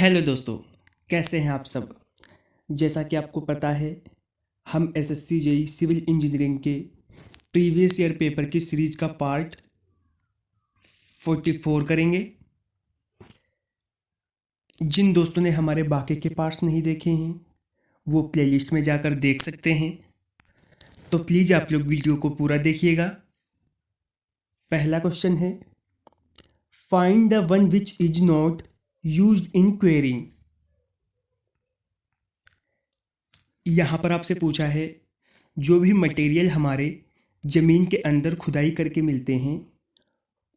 Hello दोस्तों, कैसे हैं आप सब। जैसा कि आपको पता है, हम एसएससी जेई सिविल इंजीनियरिंग के प्रीवियस ईयर पेपर की सीरीज का पार्ट 44 करेंगे। जिन दोस्तों ने हमारे बाकी के पार्ट्स नहीं देखे हैं वो प्लेलिस्ट में जाकर देख सकते हैं। तो प्लीज़ आप लोग वीडियो को पूरा देखिएगा। पहला क्वेश्चन है, find the one which is not used in quarrying. यहाँ पर आपसे पूछा है, जो भी मटेरियल हमारे ज़मीन के अंदर खुदाई करके मिलते हैं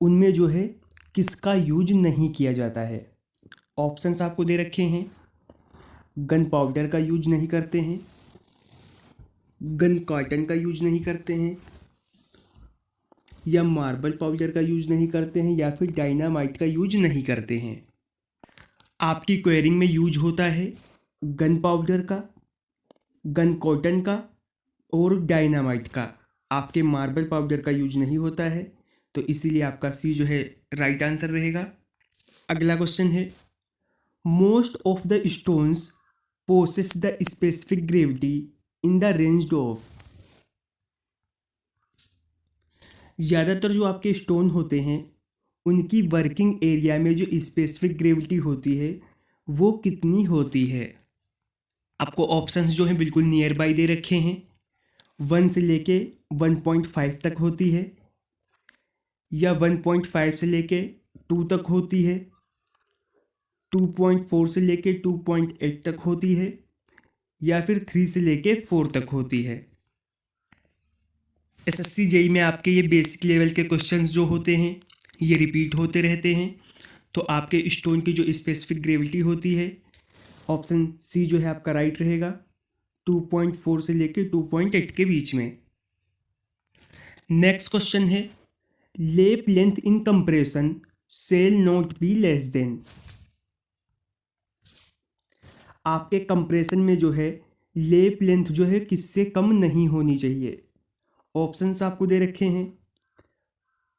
उनमें जो है किसका यूज नहीं किया जाता है। ऑप्शंस आपको दे रखे हैं। गन पाउडर का यूज नहीं करते हैं, गन कॉटन का यूज नहीं करते हैं, या मार्बल पाउडर का यूज नहीं करते हैं, या फिर डायनामाइट का यूज नहीं करते हैं। आपकी क्वेरिंग में यूज होता है गन पाउडर का, गन कॉटन का और डायनामाइट का। आपके मार्बल पाउडर का यूज नहीं होता है, तो इसीलिए आपका सी जो है राइट आंसर रहेगा। अगला क्वेश्चन है, most of the stones possess the specific gravity in the range of. ज़्यादातर जो आपके स्टोन होते हैं उनकी वर्किंग एरिया में जो स्पेसिफिक ग्रेविटी होती है वो कितनी होती है। आपको ऑप्शंस जो हैं बिल्कुल नियर बाई दे रखे हैं। 1 से लेके 1.5 तक होती है, या 1.5 से लेके 2 तक होती है, 2.4 से लेके 2.8 तक होती है, या फिर 3 से लेके 4 तक होती है। एसएससी जेई में आपके ये बेसिक लेवल के क्वेश्चंस जो होते हैं ये रिपीट होते रहते हैं। तो आपके स्टोन की जो स्पेसिफिक ग्रेविटी होती है, ऑप्शन सी जो है आपका राइट रहेगा, 2.4 से लेके 2.8 के बीच में। नेक्स्ट क्वेश्चन है, lap length in compression shall not be less than. आपके कंप्रेशन में जो है लेप लेंथ जो है किससे कम नहीं होनी चाहिए। ऑप्शंस आपको दे रखे हैं।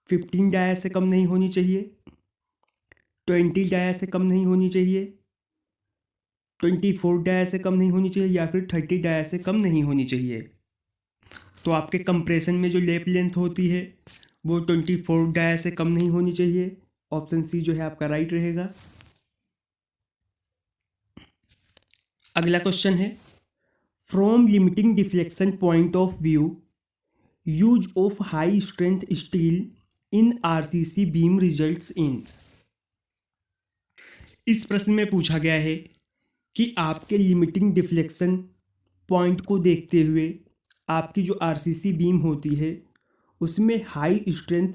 15 डाया से कम नहीं होनी चाहिए, 20 डाया से कम नहीं होनी चाहिए, 24 डाया से कम नहीं होनी चाहिए, या फिर 30 डाया से कम नहीं होनी चाहिए। तो आपके कंप्रेशन में जो लेप लेंथ होती है वो 24 डाया से कम नहीं होनी चाहिए। ऑप्शन सी जो है आपका राइट रहेगा। अगला क्वेश्चन है, from limiting deflection point of view use of high strength steel in RCC beam results in. इस प्रश्न में पूछा गया है कि आपके लिमिटिंग डिफ्लेक्शन पॉइंट को देखते हुए आपकी जो आरसीसी बीम होती है उसमें हाई स्ट्रेंथ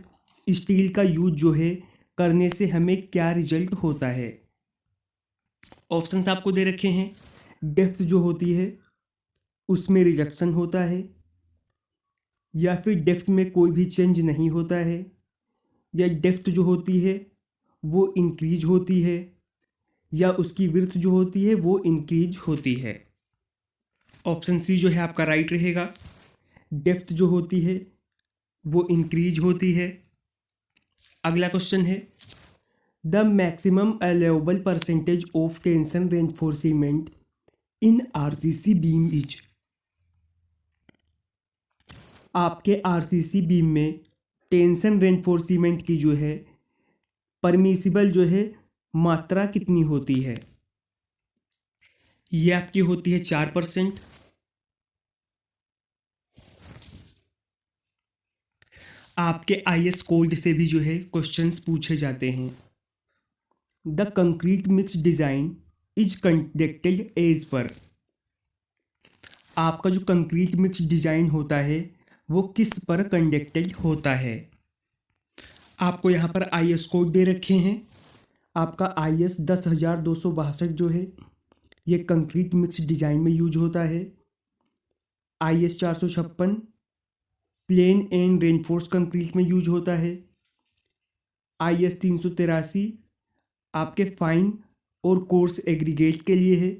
स्टील का यूज जो है करने से हमें क्या रिजल्ट होता है। ऑप्शंस आपको दे रखे हैं। डेप्थ जो होती है उसमें रिडक्शन होता है, या फिर डेप्थ में कोई भी चेंज नहीं होता है, या डेप्थ जो होती है वो इंक्रीज होती है, या उसकी विड्थ जो होती है वो इंक्रीज होती है। ऑप्शन सी जो है आपका राइट रहेगा। डेप्थ जो होती है वो इंक्रीज होती है। अगला क्वेश्चन है, the maximum allowable percentage of tension reinforcement in RCC beam is. आपके आरसीसी बीम में टेंशन रेनफोर्समेंट की जो है परमिसिबल जो है मात्रा कितनी होती है। ये आपकी होती है 4%। आपके आईएस कोड से भी जो है क्वेश्चंस पूछे जाते हैं। The concrete mix design is conducted as per. आपका जो कंक्रीट मिक्स डिज़ाइन होता है वो किस पर कंडक्टेड होता है। आपको यहाँ पर आईएस कोड दे रखे हैं। आपका आईएस 10,262 जो है ये कंक्रीट मिक्स डिज़ाइन में यूज होता है। IS 456 plain and reinforced concrete में यूज होता है। आईएस 383 आपके फाइन और कोर्स एग्रीगेट के लिए है।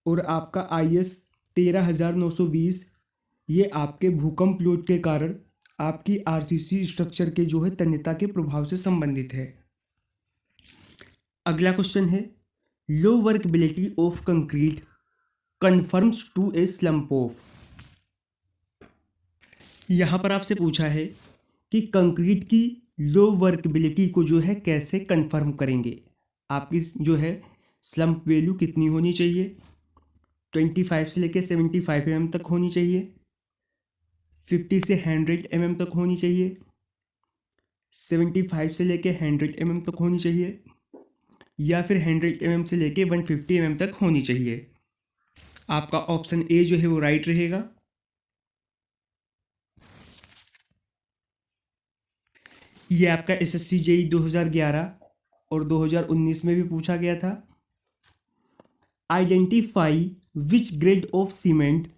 और आपका आईएस 13,920 ये आपके भूकंप लोड के कारण आपकी आरसीसी स्ट्रक्चर के जो है तन्यता के प्रभाव से संबंधित है। अगला क्वेश्चन है, low workability of concrete conforms to a slump of. यहाँ पर आपसे पूछा है कि कंक्रीट की लो वर्कबिलिटी को जो है कैसे कन्फर्म करेंगे। आपकी जो है स्लम्प वैल्यू कितनी होनी चाहिए, 25 से लेकर 75 mm तक होनी चाहिए, 50 से 100 mm तक होनी चाहिए, 75 से लेकर 100 mm तक होनी चाहिए, या फिर 100 mm से लेकर 150 mm तक होनी चाहिए। आपका ऑप्शन ए जो है वो राइट रहेगा। ये आपका एसएससी जेईई 2011 और 2019 में भी पूछा गया था। Identify which grade of cement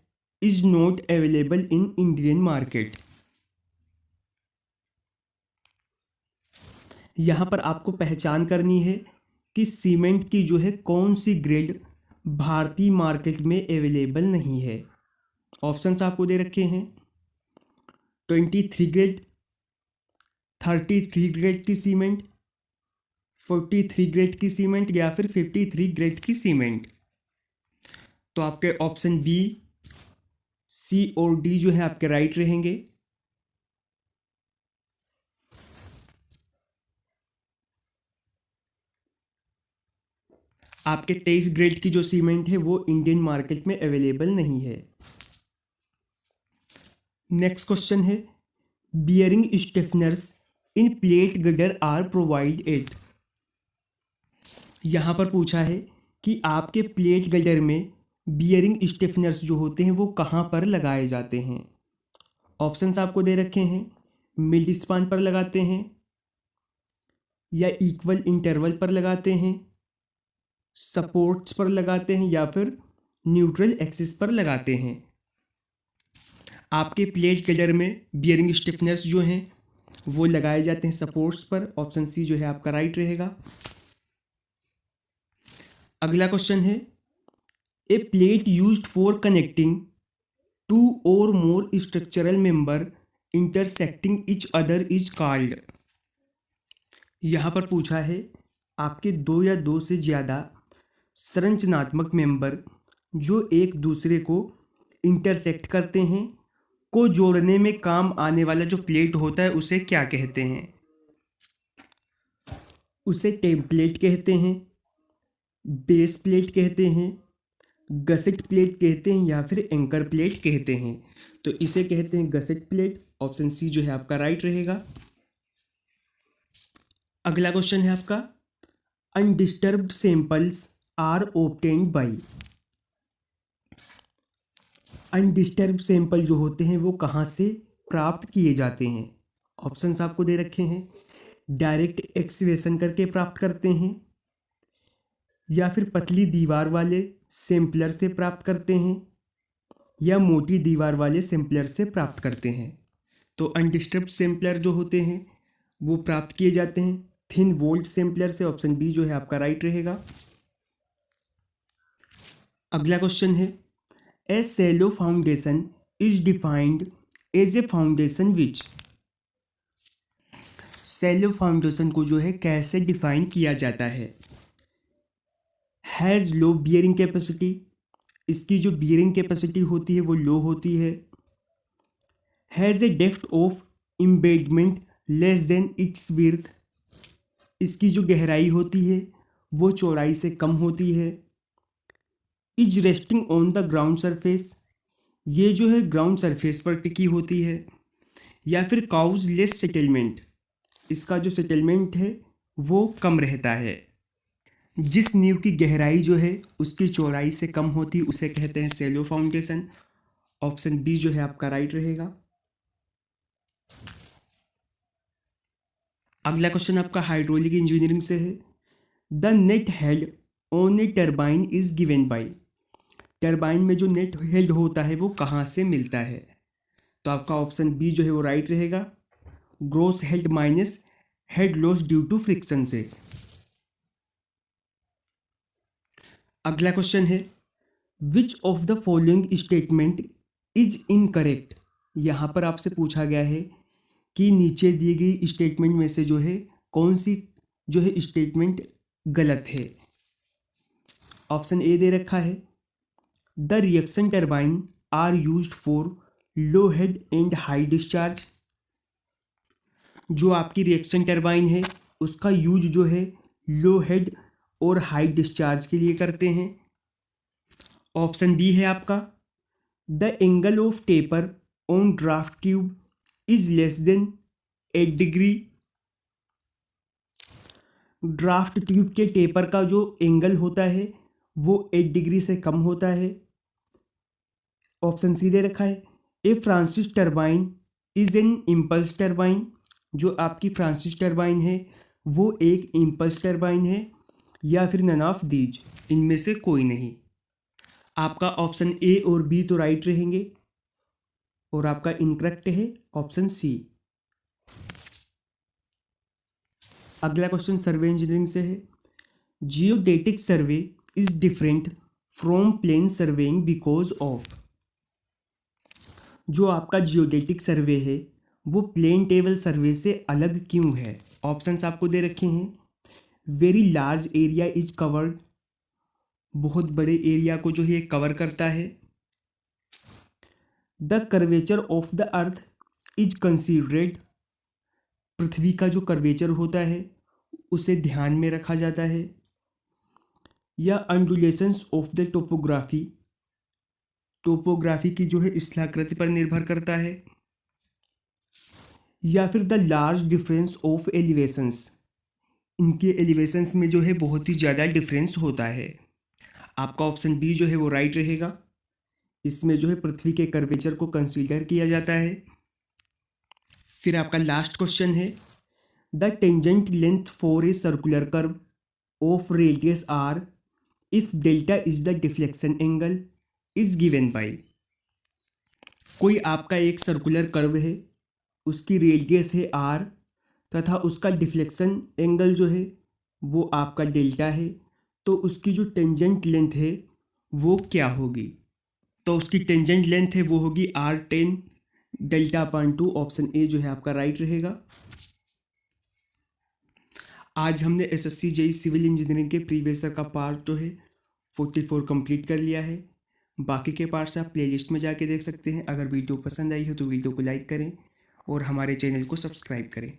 is not available in Indian market. यहाँ पर आपको पहचान करनी है कि सीमेंट की जो है कौन सी ग्रेड भारतीय मार्केट में अवेलेबल नहीं है। ऑप्शंस आपको दे रखे हैं 23 ग्रेड, 33 ग्रेड की सीमेंट, 43 ग्रेड की सीमेंट या फिर 53 ग्रेड की सीमेंट। तो आपके ऑप्शन बी, सी और डी जो है आपके राइट रहेंगे। आपके 23 ग्रेड की जो सीमेंट है वो इंडियन मार्केट में अवेलेबल नहीं है। नेक्स्ट क्वेश्चन है bearing stiffeners in plate girder are provided. यहाँ पर पूछा है कि आपके प्लेट गर्डर में बियरिंग स्टिफनर्स जो होते हैं वो कहाँ पर लगाए जाते हैं। ऑप्शंस आपको दे रखे हैं, मिड स्पान पर लगाते हैं, या इक्वल इंटरवल पर लगाते हैं, सपोर्ट्स पर लगाते हैं, या फिर न्यूट्रल एक्सिस पर लगाते हैं। आपके प्लेट कलर में बियरिंग स्टिफनर्स जो हैं वो लगाए जाते हैं सपोर्ट्स पर। ऑप्शन सी जो है आपका राइट रहेगा। अगला क्वेश्चन है a plate used for connecting two or more structural member intersecting each other is called. यहाँ पर पूछा है आपके दो या दो से ज़्यादा संरचनात्मक मेंबर जो एक दूसरे को इंटरसेक्ट करते हैं को जोड़ने में काम आने वाला जो प्लेट होता है उसे क्या कहते हैं। उसे टेम्पलेट कहते हैं, बेस प्लेट कहते हैं, गसेट प्लेट कहते हैं, या फिर एंकर प्लेट कहते हैं। तो इसे कहते हैं गसेट प्लेट। ऑप्शन सी जो है आपका राइट रहेगा। अगला क्वेश्चन है आपका undisturbed samples are obtained by. Undisturbed sample जो होते हैं वो कहाँ से प्राप्त किए जाते हैं। ऑप्शंस आपको दे रखे हैं, डायरेक्ट एक्सवेशन करके प्राप्त करते हैं, या फिर पतली दीवार वाले सैंपलर से प्राप्त करते हैं, या मोटी दीवार वाले सैंपलर से प्राप्त करते हैं। तो अनडिस्टर्ब सैंपलर जो होते हैं वो प्राप्त किए जाते हैं थिन वोल्ट सैंपलर से। ऑप्शन बी जो है आपका राइट रहेगा। अगला क्वेश्चन है a shallow foundation is defined as a foundation which. Shallow foundation को जो है कैसे डिफाइन किया जाता है। हैज़ लो बियरिंग कैपेसिटी, इसकी जो बियरिंग कैपेसिटी होती है वो लो होती है। Has a depth of embedment less than it's width, इसकी जो गहराई होती है वो चौड़ाई से कम होती है। Is resting on the ground surface, ये जो है ग्राउंड सरफेस पर टिकी होती है। या फिर काउज लेस सेटलमेंट, इसका जो सेटलमेंट है वो कम रहता है। जिस नींव की गहराई जो है उसकी चौड़ाई से कम होती उसे कहते हैं सैलो फाउंडेशन। ऑप्शन बी जो है आपका राइट रहेगा। अगला क्वेश्चन आपका हाइड्रोलिक इंजीनियरिंग से है the net head on A turbine is given bye. Turbine में जो नेट हेड होता है वो कहाँ से मिलता है। तो आपका ऑप्शन बी जो है वो राइट रहेगा, gross head minus head loss due to friction से। अगला क्वेश्चन है which of the following statement is incorrect. यहाँ पर आपसे पूछा गया है कि नीचे दी गई स्टेटमेंट में से जो है कौन सी जो है स्टेटमेंट गलत है। ऑप्शन ए दे रखा है the reaction turbine are used for low head and high discharge. जो आपकी रिएक्शन टरबाइन है उसका यूज जो है लो हेड और हाई डिस्चार्ज के लिए करते हैं। ऑप्शन बी है आपका the angle of taper on draft tube is less than 8 degree. Draft tube के टेपर का जो एंगल होता है वो 8 डिग्री से कम होता है। ऑप्शन सी दे रखा है a Francis turbine is an impulse turbine. जो आपकी फ्रांसिस टरबाइन है वो एक इम्पल्स टरबाइन है या फिर नन ऑफ दीज, इनमें से कोई नहीं। आपका ऑप्शन ए और बी तो राइट रहेंगे और आपका इनकरेक्ट है ऑप्शन सी। अगला क्वेश्चन सर्वे इंजीनियरिंग से है geodetic survey is different from plane surveying because of. जो आपका जियोडेटिक सर्वे है वो प्लेन टेबल सर्वे से अलग क्यों है। ऑप्शंस आपको दे रखे हैं very large area is covered, बहुत बड़े एरिया को जो है कवर करता है। The curvature of the earth is considered, पृथ्वी का जो कर्वेचर होता है उसे ध्यान में रखा जाता है। या अंडुलेशंस ऑफ द टोपोग्राफी, टोपोग्राफी की जो है स्थलाकृति पर निर्भर करता है। या फिर the large difference of elevations, इनके एलिवेशंस में जो है बहुत ही ज़्यादा डिफरेंस होता है। आपका ऑप्शन बी जो है वो राइट रहेगा, इसमें जो है पृथ्वी के कर्वेचर को कंसीडर किया जाता है। फिर आपका लास्ट क्वेश्चन है the tangent length for a circular curve of radius R if delta is the deflection angle is given by. कोई आपका एक सर्कुलर कर्व है, उसकी रेडियस है आर तथा उसका डिफ्लेक्शन एंगल जो है वो आपका डेल्टा है, तो उसकी जो टेंजेंट लेंथ है वो क्या होगी। तो उसकी टेंजेंट लेंथ है वो होगी R10 delta upon 2। Option A जो है आपका राइट रहेगा। आज हमने एसएससी जेईई सिविल इंजीनियरिंग के प्रीवियस ईयर का पार्ट जो है 44 कंप्लीट कर लिया है। बाकी के पार्ट्स आप प्लेलिस्ट में जाके देख सकते हैं। अगर वीडियो पसंद आई हो तो वीडियो को लाइक करें और हमारे चैनल को सब्सक्राइब करें।